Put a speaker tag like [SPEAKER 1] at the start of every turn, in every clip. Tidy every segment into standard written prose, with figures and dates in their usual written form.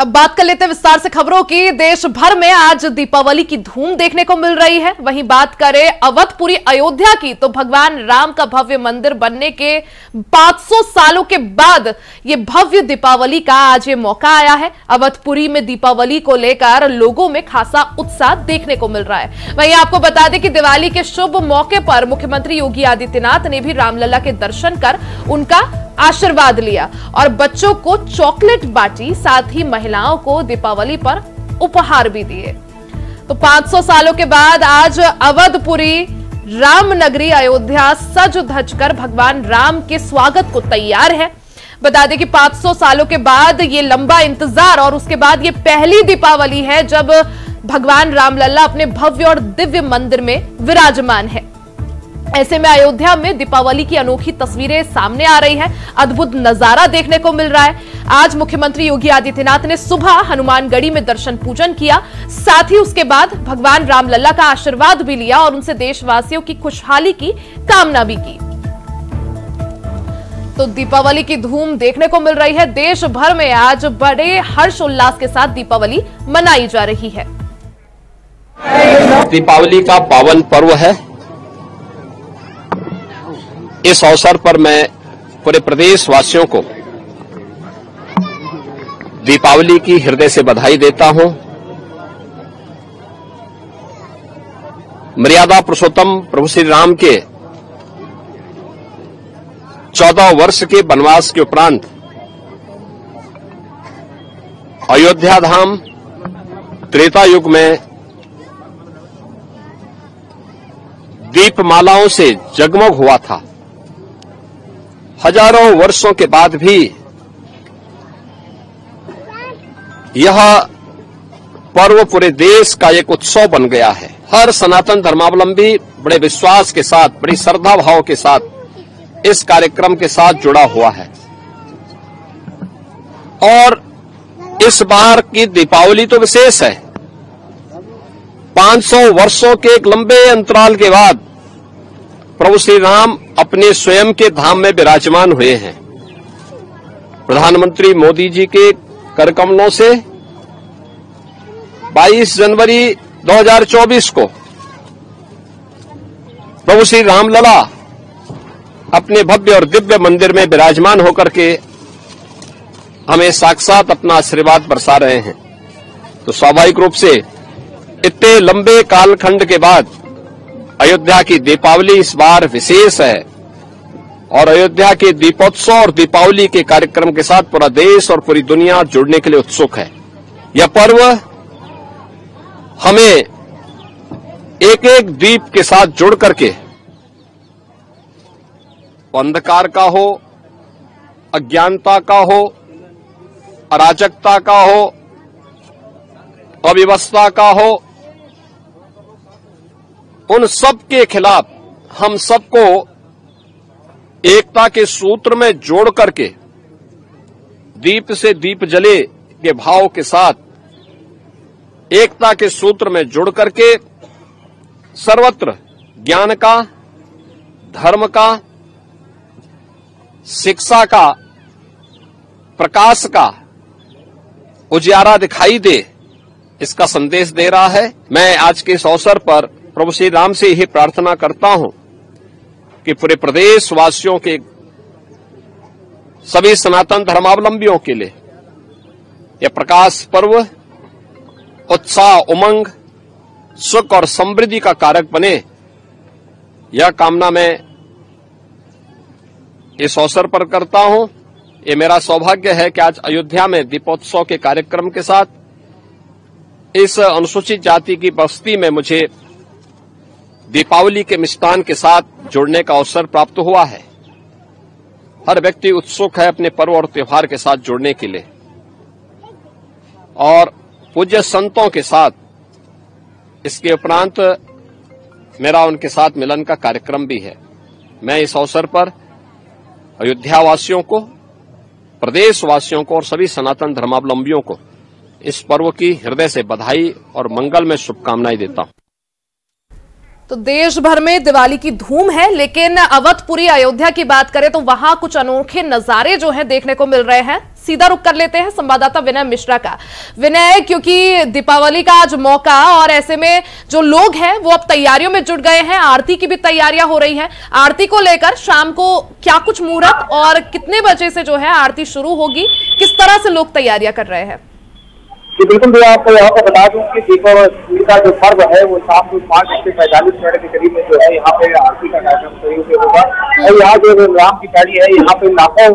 [SPEAKER 1] अब बात कर लेते हैं विस्तार से खबरों की। देश भर में आज दीपावली की धूम देखने को मिल रही है। वहीं बात करें अवधपुरी अयोध्या की, तो भगवान राम का भव्य मंदिर बनने के 500 सालों के बाद ये भव्य दीपावली का आज ये मौका आया है। अवधपुरी में दीपावली को लेकर लोगों में खासा उत्साह देखने को मिल रहा है। वहीं आपको बता दें कि दिवाली के शुभ मौके पर मुख्यमंत्री योगी आदित्यनाथ ने भी रामलला के दर्शन कर उनका आशीर्वाद लिया और बच्चों को चॉकलेट बांटी, साथ ही महिलाओं को दीपावली पर उपहार भी दिए। तो 500 सालों के बाद आज अवधपुरी रामनगरी अयोध्या सज धज कर भगवान राम के स्वागत को तैयार है। बता दें कि 500 सालों के बाद ये लंबा इंतजार और उसके बाद ये पहली दीपावली है जब भगवान रामलला अपने भव्य और दिव्य मंदिर में विराजमान है। ऐसे में अयोध्या में दीपावली की अनोखी तस्वीरें सामने आ रही है। अद्भुत नजारा देखने को मिल रहा है। आज मुख्यमंत्री योगी आदित्यनाथ ने सुबह हनुमानगढ़ी में दर्शन पूजन किया, साथ ही उसके बाद भगवान रामलला का आशीर्वाद भी लिया और उनसे देशवासियों की खुशहाली की कामना भी की। तो दीपावली की धूम देखने को मिल रही है। देश भर में आज बड़े हर्षोल्लास के साथ दीपावली मनाई जा रही है।
[SPEAKER 2] दीपावली का पावन पर्व है। इस अवसर पर मैं पूरे प्रदेश वासियों को दीपावली की हृदय से बधाई देता हूं। मर्यादा पुरुषोत्तम प्रभु श्री राम के 14 वर्ष के वनवास के उपरांत अयोध्या धाम त्रेता युग में दीपमालाओं से जगमग हुआ था। हजारों वर्षों के बाद भी यह पर्व पूरे देश का एक उत्सव बन गया है। हर सनातन धर्मावलंबी बड़े विश्वास के साथ, बड़ी श्रद्धा भाव के साथ इस कार्यक्रम के साथ जुड़ा हुआ है। और इस बार की दीपावली तो विशेष है। 500 वर्षों के एक लंबे अंतराल के बाद प्रभु श्री राम अपने स्वयं के धाम में विराजमान हुए हैं। प्रधानमंत्री मोदी जी के करकमलों से 22 जनवरी 2024 को प्रभु श्री रामलला अपने भव्य और दिव्य मंदिर में विराजमान होकर के हमें साक्षात अपना आशीर्वाद बरसा रहे हैं। तो स्वाभाविक रूप से इतने लंबे कालखंड के बाद अयोध्या की दीपावली इस बार विशेष है और अयोध्या के दीपोत्सव और दीपावली के कार्यक्रम के साथ पूरा देश और पूरी दुनिया जुड़ने के लिए उत्सुक है। यह पर्व हमें एक एक दीप के साथ जुड़ करके अंधकार का हो, अज्ञानता का हो, अराजकता का हो, अव्यवस्था का हो, उन सब के खिलाफ हम सबको एकता के सूत्र में जोड़ करके दीप से दीप जले के भाव के साथ एकता के सूत्र में जुड़ करके सर्वत्र ज्ञान का, धर्म का, शिक्षा का, प्रकाश का उजियारा दिखाई दे, इसका संदेश दे रहा है। मैं आज के इस अवसर पर प्रभु श्री राम से यही प्रार्थना करता हूं कि पूरे प्रदेश वासियों के, सभी सनातन धर्मावलंबियों के लिए यह प्रकाश पर्व उत्साह, उमंग, सुख और समृद्धि का कारक बने, यह कामना मैं इस अवसर पर करता हूं। ये मेरा सौभाग्य है कि आज अयोध्या में दीपोत्सव के कार्यक्रम के साथ इस अनुसूचित जाति की बस्ती में मुझे दीपावली के मिष्ठान के साथ जुड़ने का अवसर प्राप्त हुआ है। हर व्यक्ति उत्सुक है अपने पर्व और त्योहार के साथ जुड़ने के लिए और पूज्य संतों के साथ इसके उपरांत मेरा उनके साथ मिलन का कार्यक्रम भी है। मैं इस अवसर पर अयोध्या वासियों को, प्रदेश वासियों को और सभी सनातन धर्मावलंबियों को इस पर्व की हृदय से बधाई और मंगल में शुभकामनाएं देता हूं।
[SPEAKER 1] तो देश भर में दिवाली की धूम है, लेकिन अवधपुरी अयोध्या की बात करें तो वहां कुछ अनोखे नजारे जो हैं देखने को मिल रहे हैं। सीधा रुख कर लेते हैं संवाददाता विनय मिश्रा का। विनय, क्योंकि दीपावली का आज मौका और ऐसे में जो लोग हैं वो अब तैयारियों में जुट गए हैं, आरती की भी तैयारियां हो रही हैं। आरती को लेकर शाम को क्या कुछ मुहूर्त और कितने बजे से जो है आरती शुरू होगी, किस तरह से लोग तैयारियां कर रहे हैं?
[SPEAKER 3] जी बिल्कुल, मैं आपको यहाँ पर बता दूं कि दीपावली का जो पर्व है वो शाम को 5:45 के करीब में जो है यहाँ पे आरती का कार्यक्रम शुरू होगा। और यहाँ जो राम की पैड़ी है यहाँ पे लाखों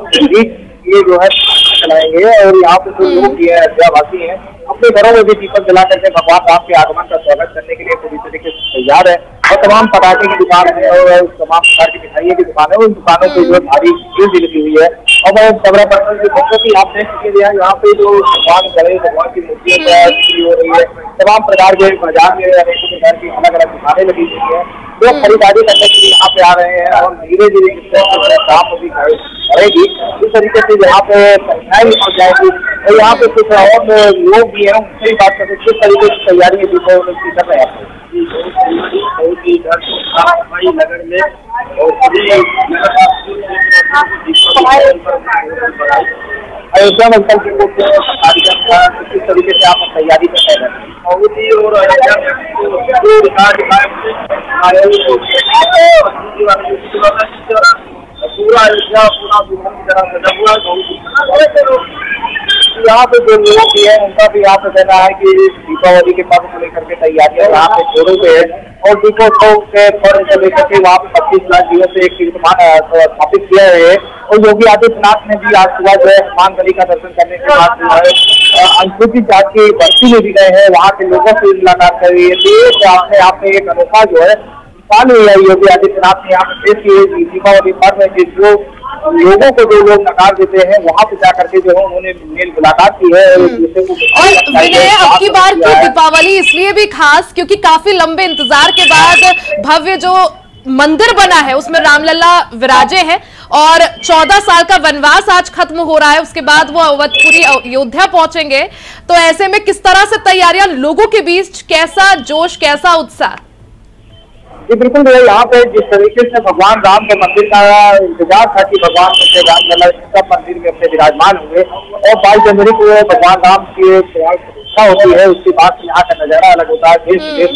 [SPEAKER 3] ये जो है चलाएंगे और यहाँ पे जो लोग भी है अयोध्यावासी हैं अपने घरों में भी दीपक जला करके भगवान राम के आगमन का स्वागत करने के लिए पूरी तरीके से तैयार है। और तमाम पटाखे की दुकान है और तमाम प्रकार की मिठाइयों की दुकान है, उन दुकानों पे जो भारी भीड़ भी लगी हुई है। और मैं खबरें पढ़ने की बच्चों की आप देख सके यहाँ पे जो भगवान गणेश भगवान की मूर्तियां बिक्री हो रही है, तमाम प्रकार के बाजार में अनेकों प्रकार की अलग अलग दुकानें लगी हुई है। लोग खरीदारी करने के लिए यहाँ पे आ रहे हैं और धीरे धीरे काम भी बढ़ेगी। इस तरीके से यहाँ पे संख्याएं भी बढ़ जाएगी। और यहाँ पे कुछ और लोग भी हैं, उनसे बात करते किस तरीके की तैयारी दीपावली कर रहे हैं नगर में अयोध्या में कल किस तरीके से आप तैयारी कर रहे हैं? मोदी और पूरा अयोध्या पूरा दुल्हन की तरह सजा हुआ। यहाँ पे जो लोग भी है उनका भी यहाँ पे कहना है कि दीपावली के पर्व को लेकर के तैयारियां यहाँ पे जोरों पे है। और दीपोत्सव के पर्व को लेकर के वहाँ पे 25 लाख दिवस से एक कीर्तिमान स्थापित किया है। और योगी आदित्यनाथ ने भी आज सुबह जो है हनुमान गढ़ी का दर्शन करने के बाद जो है अनुसूचित जाति की बस्ती में भी गए हैं, वहाँ के लोगों से मुलाकात कर रही है। अपने आप में एक अनोखा जो है योगी आदित्यनाथ ने यहाँ पे पेश की दीपावली पर्व में जो लोगों को जो लोग नकार देते हैं वहाँ पे जाकर के जो है उन्होंने मेल मुलाकात की है।
[SPEAKER 1] और विनय, अब की बार की दीपावली इसलिए भी खास क्योंकि काफी लंबे इंतजार के बाद भव्य जो मंदिर बना है उसमें रामलला विराजे हैं और 14 साल का वनवास आज खत्म हो रहा है। उसके बाद वो अवधपुरी अयोध्या पहुंचेंगे, तो ऐसे में किस तरह से तैयारियां लोगों के बीच, कैसा जोश, कैसा उत्साह?
[SPEAKER 3] जी बिल्कुल, यहाँ पे जिस तरीके से भगवान राम के मंदिर का इंतजार था कि भगवान रामलला सब मंदिर में अपने विराजमान हुए और 22 जनवरी को भगवान राम की प्रतिष्ठा होती है, उसके बाद यहाँ का नजारा अलग होता है। देश विदेश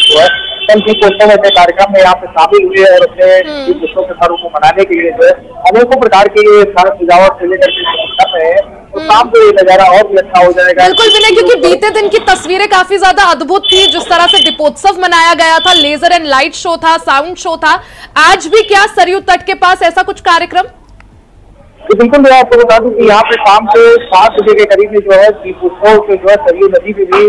[SPEAKER 3] जो है कल दीपोत्सव ऐसे कार्यक्रम में यहाँ पे शामिल हुए और अपने दीपोत्सव के पर्व को मनाने के लिए जो है अनेकों प्रकार की सजावट से लेकर कर रहे हैं। तो शाम को ये नजारा और भी अच्छा हो जाएगा।
[SPEAKER 1] बिल्कुल विनय, क्योंकि बीते दिन की तस्वीरें काफी ज्यादा अद्भुत थी, जिस तरह से दीपोत्सव मनाया गया था, लेजर एंड लाइट शो था, साउंड शो था। आज भी क्या सरयू तट के पास ऐसा कुछ कार्यक्रम?
[SPEAKER 3] तो बिल्कुल मैं आपको बता दूं कि यहाँ पे शाम को 7 बजे के करीब में जो है दीपोत्सव के जो है सरयू नदी पे भी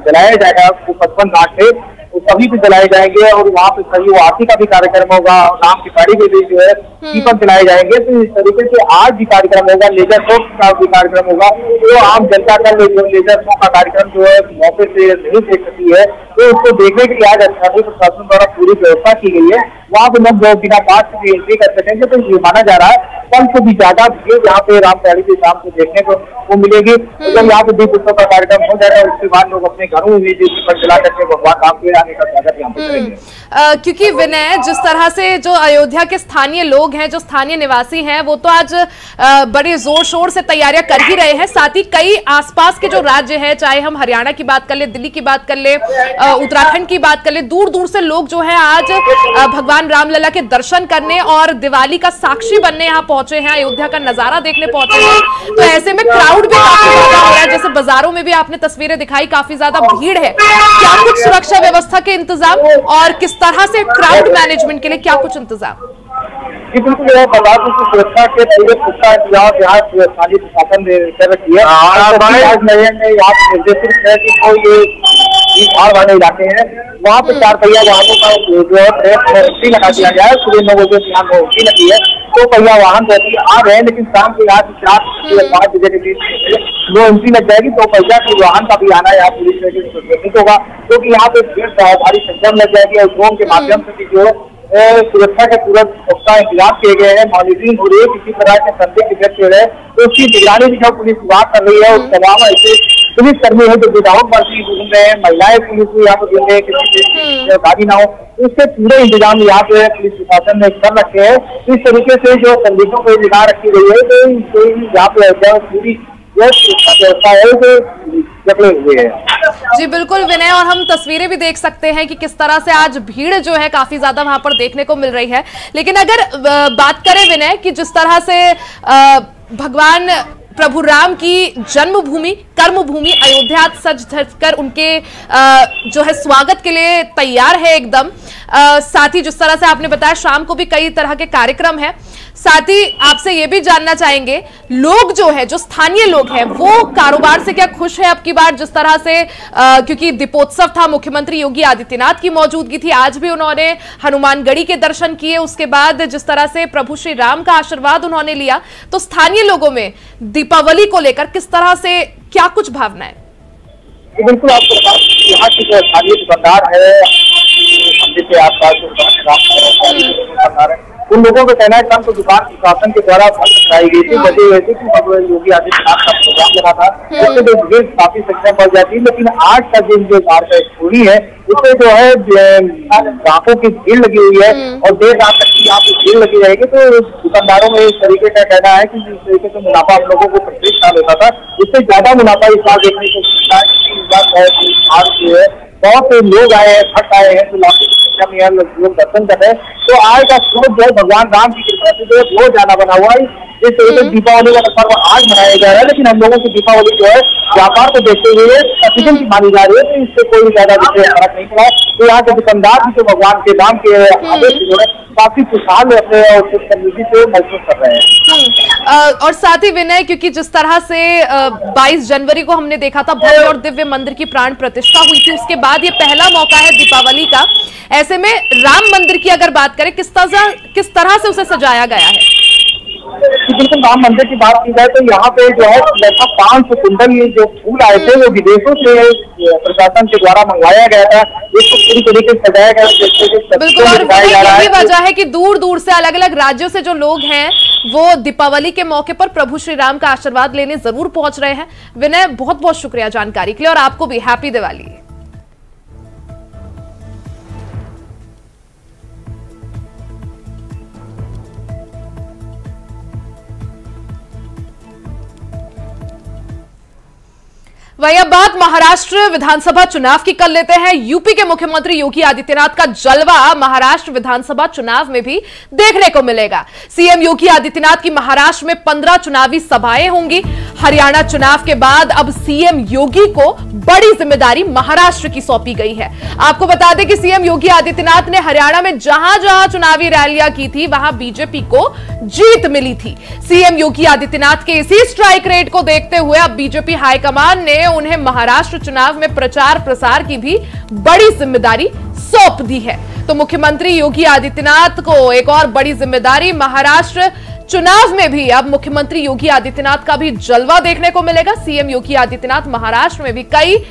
[SPEAKER 3] जलाया जाएगा 55 घाट से, तो सभी भी जलाए जाएंगे। और वहाँ पे सरयू आरती का भी कार्यक्रम होगा, राम की पैड़ी में भी जो है दीपक जलाए जाएंगे। तो इस तरीके से आज भी कार्यक्रम होगा, लेजर शो का भी कार्यक्रम होगा। तो आम जनता का जो लेजर शो का कार्यक्रम जो है मौके से नहीं देख सकती है, तो उसको देखने के लिए आज स्थानीय प्रशासन द्वारा पूरी व्यवस्था की गई है। वहाँ पे लोग बिना पास की एंट्री कर सकेंगे। तो ये माना जा रहा है कल से भी ज्यादा भीड़ यहाँ पे राम पैड़ी के शाम को देखने को मिलेगी। तो जब यहाँ पे दीप उत्सव का कार्यक्रम हो जाएगा उसके बाद लोग अपने घरों में भी दीपक जला करके भगवान राम के आने का स्वागत यहाँ पे करेंगे।
[SPEAKER 1] क्योंकि विनय, जिस तरह से जो अयोध्या के स्थानीय लोग हैं, जो स्थानीय निवासी हैं, वो तो आज बड़े जोर शोर से तैयारियां कर ही रहे हैं। साथ ही कई आसपास के जो राज्य है, चाहे हम हरियाणा की बात कर ले, दिल्ली की बात कर ले, उत्तराखंड की बात कर ले, दूर दूर से लोग जो है आज भगवान रामलला के दर्शन करने और दिवाली का साक्षी बनने यहाँ पहुंचे हैं, अयोध्या का नजारा देखने पहुंचे हैं। तो ऐसे में क्राउड भी काफी ज्यादा हो रहा है, जैसे बाजारों में भी आपने तस्वीरें दिखाई, काफी ज्यादा भीड़ है। क्या कुछ सुरक्षा व्यवस्था के इंतजाम और किस तरह से क्राउड मैनेजमेंट के लिए क्या कुछ इंतजाम?
[SPEAKER 3] जी बिल्कुल, बता दूं कि सुरक्षा के पूरे पुख्ता इंतजाम यहाँ स्थानीय प्रशासन ने कर रखी है। आज नगर ने यहाँ निर्देशित है कि कोई ये भाड़ वाले इलाके हैं वहाँ पे 4 पहिया वाहनों का जो है एंट्री लगा दिया गया है। सुबह 9 बजे से यहाँ एंट्री लगी है, 2 पहिया वाहन आ रहे हैं, लेकिन शाम के यहाँ 4 से 5 बजे के बीच जो एंट्री लग जाएगी 2 पहिया के वाहन का भी आना यहाँ पुलिस सुनिश्चित होगा, क्योंकि यहाँ पे भीड़ भारी संख्या में लग जाएगी। और ड्रोन के माध्यम से भी जो सुरक्षा के तुरंत पुख्ता इंतजाम किए गए हैं, मॉनिटरिंग हो रही है। किसी तरह के संदिग्ध व्यक्ति है तो उसकी निगरानी भी पुलिस विभाग कर रही है। और तमाम ऐसे पुलिस कर्मी है जो विदाउट वर्दी घूम रहे हैं, महिलाएं पुलिस को यहाँ पे घूम रहे हैं, किसी गाड़ी ना हो, उसके पूरे इंतजाम यहाँ पे पुलिस प्रशासन ने कर रखे हैं। इस तरीके से जो संदिग्धों को निगाह रखी गई है, तो यहाँ पे पूरी व्यवस्था है जो जकड़े हुए हैं।
[SPEAKER 1] जी बिल्कुल विनय, और हम तस्वीरें भी देख सकते हैं कि किस तरह से आज भीड़ जो है काफी ज्यादा वहां पर देखने को मिल रही है। लेकिन अगर बात करें विनय कि जिस तरह से भगवान प्रभु राम की जन्मभूमि कर्मभूमि अयोध्या सज धज कर उनके जो है स्वागत के लिए तैयार है एकदम। साथ ही जिस तरह से आपने बताया शाम को भी कई तरह के कार्यक्रम है। साथ ही आपसे ये भी जानना चाहेंगे, लोग जो है जो स्थानीय लोग हैं वो कारोबार से क्या खुश है अब की बार जिस तरह से क्योंकि दीपोत्सव था, मुख्यमंत्री योगी आदित्यनाथ की मौजूदगी थी, आज भी उन्होंने हनुमानगढ़ी के दर्शन किए, उसके बाद जिस तरह से प्रभु श्री राम का आशीर्वाद उन्होंने लिया, तो स्थानीय लोगों में दीपावली को लेकर किस तरह से क्या कुछ भावना है?
[SPEAKER 3] बिल्कुल आपको यहाँ की जो स्थानीय दुकानदार है मंदिर के आसपास दुकानदार है, उन लोगों का कहना है कल तो दुकान प्रशासन के द्वारा बंद कराई गई थी, वजह यह थी कि योगी आदित्यनाथ का प्रोग्राम लगा था, उससे जो भीड़ काफी संख्या बढ़ जाती है। लेकिन आज का दिन जो छोड़ी है उससे जो है ग्राहकों की भीड़ लगी हुई है और देर रात तक यहाँ पे भीड़ लगी रहेगी। तो दुकानदारों में इस तरीके का कहना है कि जिस तरीके से मुनाफा हम लोगों को प्रत्येक साल होता था, उससे ज्यादा मुनाफा इस बार देखने को मिलता है। बहुत लोग आए हैं, थक आए हैं, तो लाखों की संख्या में यहाँ लोग दर्शन कर रहे हैं। तो आज का स्रोत जो है भगवान राम की कृपा से जो है बहुत ज्यादा बना हुआ है। इस तरीके से दीपावली का पर्व आज मनाया जा रहा है, लेकिन हम लोगों की दीपावली जो है व्यापार को देखते हुए प्रतिदिन की मानी जा रही है, तो इससे कोई ज्यादा विशेष फर्क नहीं पड़ा। तो यहाँ के दुकानदार भी जो भगवान के नाम के आदेश जो है काफी खुशहाल अपने समृद्धि से महसूस कर रहे हैं।
[SPEAKER 1] और साथ ही विनय, क्योंकि जिस तरह से 22 जनवरी को हमने देखा था भव्य और दिव्य मंदिर की प्राण प्रतिष्ठा हुई थी, उसके बाद ये पहला मौका है दीपावली का। ऐसे में राम मंदिर की अगर बात करें किस तरह से उसे सजाया गया है?
[SPEAKER 3] बिल्कुल, राम मंदिर की बात की जाए तो यहाँ पे जो है लगभग 500 कुंडल ये जो फूल आए थे वो विदेशों से प्रशासन के द्वारा मंगवाया गया था, इसको पूरी तरीके से सजाया गया।
[SPEAKER 1] बिल्कुल, और यही वजह है कि दूर दूर से अलग अलग राज्यों से जो लोग हैं वो दीपावली के मौके पर प्रभु श्री राम का आशीर्वाद लेने जरूर पहुंच रहे हैं। विनय, बहुत बहुत शुक्रिया जानकारी के लिए, और आपको भी हैप्पी दिवाली। वही अब बात महाराष्ट्र विधानसभा चुनाव की कर लेते हैं। यूपी के मुख्यमंत्री योगी आदित्यनाथ का जलवा महाराष्ट्र विधानसभा चुनाव में भी देखने को मिलेगा। सीएम योगी आदित्यनाथ की महाराष्ट्र में 15 चुनावी सभाएं होंगी। हरियाणा चुनाव के बाद अब सीएम योगी को बड़ी जिम्मेदारी महाराष्ट्र की सौंपी गई है। आपको बता दें कि सीएम योगी आदित्यनाथ ने हरियाणा में जहां जहां चुनावी रैलियां की थी वहां बीजेपी को जीत मिली थी। सीएम योगी आदित्यनाथ के इसी स्ट्राइक रेट को देखते हुए अब बीजेपी हाईकमान ने उन्हें महाराष्ट्र चुनाव में प्रचार प्रसार की भी बड़ी जिम्मेदारी सौंप दी है। तो मुख्यमंत्री योगी आदित्यनाथ को एक और बड़ी जिम्मेदारी, महाराष्ट्र चुनाव में भी अब मुख्यमंत्री योगी आदित्यनाथ का भी जलवा देखने को मिलेगा। सीएम योगी आदित्यनाथ महाराष्ट्र में भी कई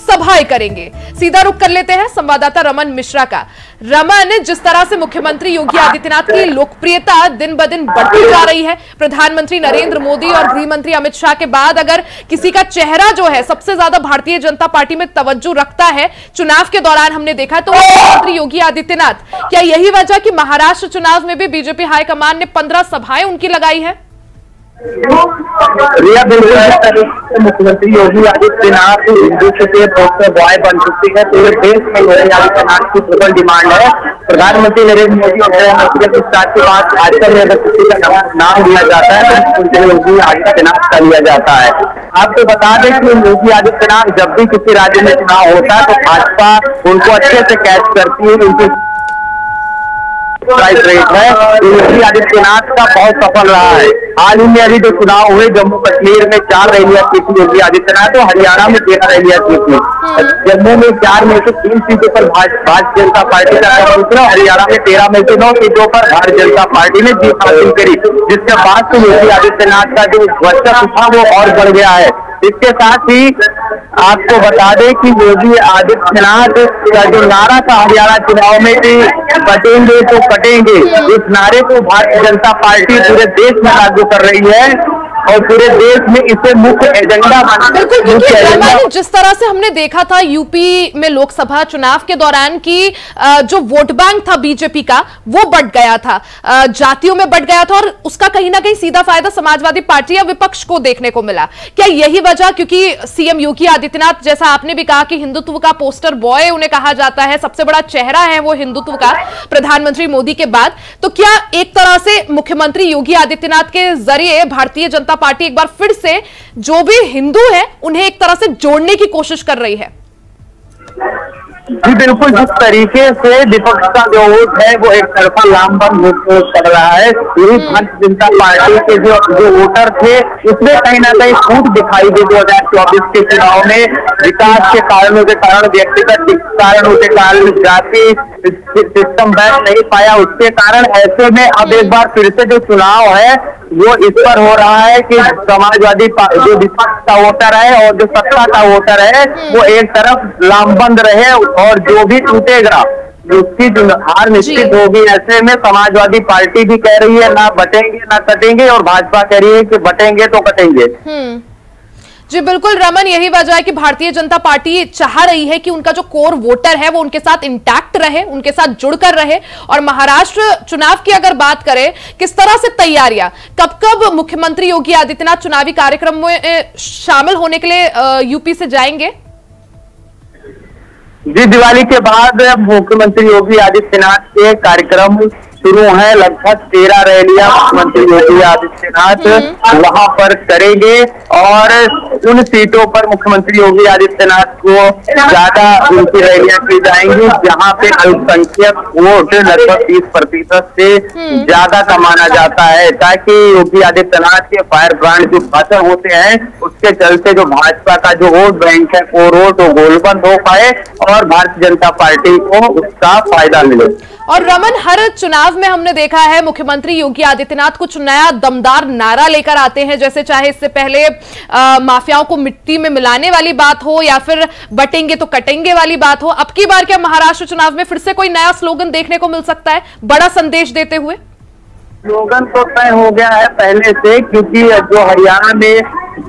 [SPEAKER 1] सभाएं करेंगे। सीधा रुख कर लेते हैं संवाददाता रमन मिश्रा का। रमन, जिस तरह से मुख्यमंत्री योगी आदित्यनाथ की लोकप्रियता दिन ब दिन बढ़ती जा रही है, प्रधानमंत्री नरेंद्र मोदी और गृह मंत्री अमित शाह के बाद अगर किसी का चेहरा जो है सबसे ज्यादा भारतीय जनता पार्टी में तवज्जो रखता है चुनाव के दौरान हमने देखा, तो मुख्यमंत्री योगी आदित्यनाथ, क्या यही वजह कि महाराष्ट्र चुनाव में भी बीजेपी हाईकमान ने 15 सभाएं उनकी लगाई है?
[SPEAKER 3] रिया, बिल्कुल इस तरीके से मुख्यमंत्री योगी आदित्यनाथ हिंदू के पोस्टर बॉय बन चुकी है। पूरे देश में योगी आदित्यनाथ की प्रबल डिमांड है। प्रधानमंत्री नरेंद्र मोदी और गृहमंत्री के साथ के बाद आजकल में अगर किसी का नाम लिया जाता है तो मुख्यमंत्री योगी आदित्यनाथ का लिया जाता है। आपको बता दें कि योगी आदित्यनाथ जब भी किसी राज्य में चुनाव होता है तो भाजपा उनको अच्छे से कैच करती है, उनकी स्ट्राइक रेट है योगी आदित्यनाथ का बहुत सफल रहा है। हाल ही में अभी जो चुनाव हुए जम्मू कश्मीर में 4 रैलियां की थी योगी आदित्यनाथ, तो हरियाणा में 13 रैलियां की थी। जम्मू में 4 में से 3 सीटों पर भारतीय जनता पार्टी का दूसरा, हरियाणा में 13 में से 9 सीटों पर भारतीय जनता पार्टी ने जीत हासिल करी, जिसके बाद से योगी आदित्यनाथ का जो वर्चस्व था वो और बढ़ गया है। इसके साथ ही आपको बता दें कि योगी आदित्यनाथ का जो नारा था हरियाणा चुनाव में कि कटेंगे तो कटेंगे, इस नारे को भारतीय जनता पार्टी पूरे देश में लागू कर रही है। और पूरे देश में इसे मुख्य एजेंडा
[SPEAKER 1] बिल्कुल, क्योंकि जिस तरह से हमने देखा था यूपी में लोकसभा चुनाव के दौरान की जो वोट बैंक था बीजेपी का वो बढ़ गया था, जातियों में बढ़ गया था और उसका कहीं ना कहीं सीधा फायदा समाजवादी पार्टी या विपक्ष को देखने को मिला। क्या यही वजह, क्योंकि सीएम योगी आदित्यनाथ जैसा आपने भी कहा कि हिंदुत्व का पोस्टर बॉय उन्हें कहा जाता है, सबसे बड़ा चेहरा है वो हिंदुत्व का प्रधानमंत्री मोदी के बाद, तो क्या एक तरह से मुख्यमंत्री योगी आदित्यनाथ के जरिए भारतीय जनता पार्टी एक बार फिर से जो भी हिंदू है उन्हें एक तरह से जोड़ने की कोशिश कर रही है?
[SPEAKER 3] जी बिल्कुल, जिस तरीके से विपक्ष का जो वोट है वो एक तरफा लामबंद कर रहा है, यही भारतीय जनता पार्टी के जो वोटर थे उसमें कहीं ना कहीं छूट दिखाई दी 2024 के चुनाव में। विकास के कारणों के कारण, व्यक्तिगत कारणों के कारण जाति सिस्टम बैठ नहीं पाया, उसके कारण ऐसे में अब एक बार फिर से जो चुनाव है वो इस पर हो रहा है कि समाजवादी जो विपक्ष का वोटर है और जो सत्ता का वोटर है वो एक तरफ लामबंद रहे और जो भी टूटेगा उसकी हार निश्चित होगी। ऐसे में समाजवादी पार्टी भी कह रही है ना बटेंगे ना कटेंगे, और भाजपा कह रही है कि बटेंगे तो कटेंगे।
[SPEAKER 1] जी बिल्कुल रमन, यही वजह है कि भारतीय जनता पार्टी चाह रही है कि उनका जो कोर वोटर है वो उनके साथ इंटैक्ट रहे, उनके साथ जुड़कर रहे। और महाराष्ट्र चुनाव की अगर बात करें, किस तरह से तैयारियां, कब कब मुख्यमंत्री योगी आदित्यनाथ चुनावी कार्यक्रम में शामिल होने के लिए यूपी से जाएंगे?
[SPEAKER 3] जी, दिवाली के बाद मुख्यमंत्री योगी आदित्यनाथ के कार्यक्रम शुरू है। लगभग 13 रैलियां मुख्यमंत्री योगी आदित्यनाथ वहां पर करेंगे और उन सीटों पर मुख्यमंत्री योगी आदित्यनाथ को ज्यादा उनकी रैलियां की जाएंगी जहां पे अल्पसंख्यक वोट लगभग 30% से ज्यादा का माना जाता है, ताकि योगी आदित्यनाथ के फायर ब्रांड जो भाषण होते हैं उसके चलते जो भाजपा का जो वोट बैंक है वो वोट गोलबंद हो पाए और भारतीय जनता पार्टी को उसका फायदा मिले।
[SPEAKER 1] और रमन, हर चुनाव में हमने देखा है मुख्यमंत्री योगी आदित्यनाथ कुछ नया दमदार नारा लेकर आते हैं, जैसे चाहे इससे पहले माफियाओं को मिट्टी में मिलाने वाली बात हो या फिर बटेंगे तो कटेंगे वाली बात हो। अब की बार क्या महाराष्ट्र चुनाव में फिर से कोई नया स्लोगन देखने को मिल सकता है, बड़ा संदेश देते हुए?
[SPEAKER 3] स्लोगन तो तय हो गया है पहले से, क्योंकि जो हरियाणा में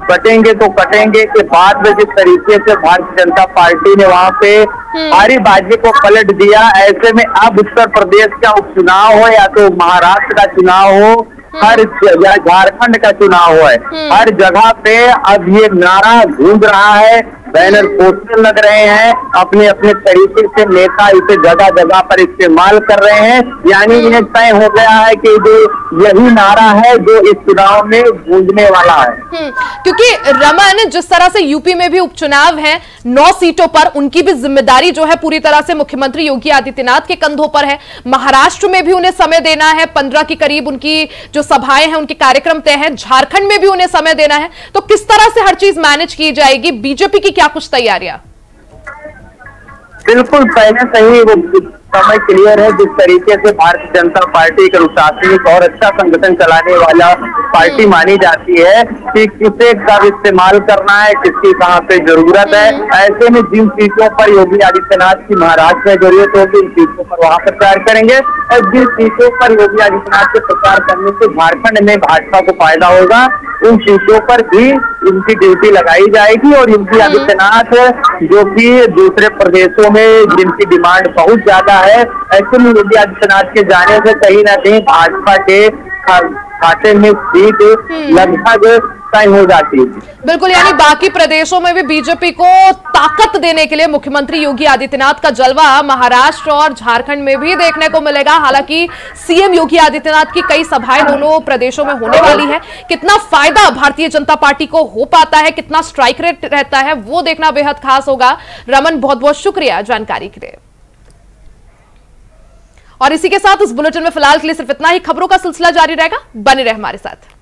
[SPEAKER 3] बटेंगे तो कटेंगे के बाद में जिस तरीके से भारतीय जनता पार्टी ने वहां पे सारी बाजी को पलट दिया, ऐसे में अब उत्तर प्रदेश का उपचुनाव हो या तो महाराष्ट्र का चुनाव हो, हर या झारखंड का चुनाव हो, हर जगह पे अब ये नारा गूंज रहा है, बैनर पोस्टर लग रहे हैं, अपने अपने तरीके से नेता इसे जगह जगह पर इस्तेमाल कर रहे हैं। यानी ये तय हो गया है कि जो यही नारा है जो इस चुनाव में गूंजने वाला है।
[SPEAKER 1] क्योंकि रमन, जिस तरह से यूपी में भी उपचुनाव है 9 सीटों पर, उनकी भी जिम्मेदारी जो है पूरी तरह से मुख्यमंत्री योगी आदित्यनाथ के कंधों पर है। महाराष्ट्र में भी उन्हें समय देना है, 15 के करीब उनकी जो सभाएं हैं उनके कार्यक्रम तय हैं, झारखंड में भी उन्हें समय देना है, तो किस तरह से हर चीज मैनेज की जाएगी? बीजेपी की क्या कुछ तैयारियां?
[SPEAKER 3] बिल्कुल पहले से ही वो समय क्लियर है, जिस तरीके से भारतीय जनता पार्टी एक अनुशासनिक और अच्छा संगठन चलाने वाला पार्टी मानी जाती है कि किसे कब इस्तेमाल करना है, किसकी कहां पे जरूरत है। ऐसे में जिन सीटों पर योगी आदित्यनाथ की महाराष्ट्र में जरूरत होगी उन सीटों पर वहां प्रचार करेंगे, और जिन सीटों पर योगी आदित्यनाथ के प्रचार करने से झारखंड में भाजपा को फायदा होगा उन सीटों पर भी उनकी ड्यूटी लगाई जाएगी। और योगी आदित्यनाथ जो कि दूसरे प्रदेशों में जिनकी डिमांड बहुत ज्यादा है, ऐसे में योगी आदित्यनाथ के जाने से कहीं ना कहीं भाजपा के खाते में सीट लगभग तय हो जाती है।
[SPEAKER 1] बिल्कुल, यानी बाकी प्रदेशों में भी बीजेपी को ताकत देने के लिए मुख्यमंत्री योगी आदित्यनाथ का जलवा महाराष्ट्र और झारखंड में भी देखने को मिलेगा। हालांकि सीएम योगी आदित्यनाथ की कई सभाएं दोनों प्रदेशों में होने वाली है। कितना फायदा भारतीय जनता पार्टी को हो पाता है, कितना स्ट्राइक रेट रहता है, वो देखना बेहद खास होगा। रमन, बहुत बहुत शुक्रिया जानकारी के लिए। और इसी के साथ इस बुलेटिन में फिलहाल के लिए सिर्फ इतना ही। खबरों का सिलसिला जारी रहेगा, बने रहे हमारे साथ।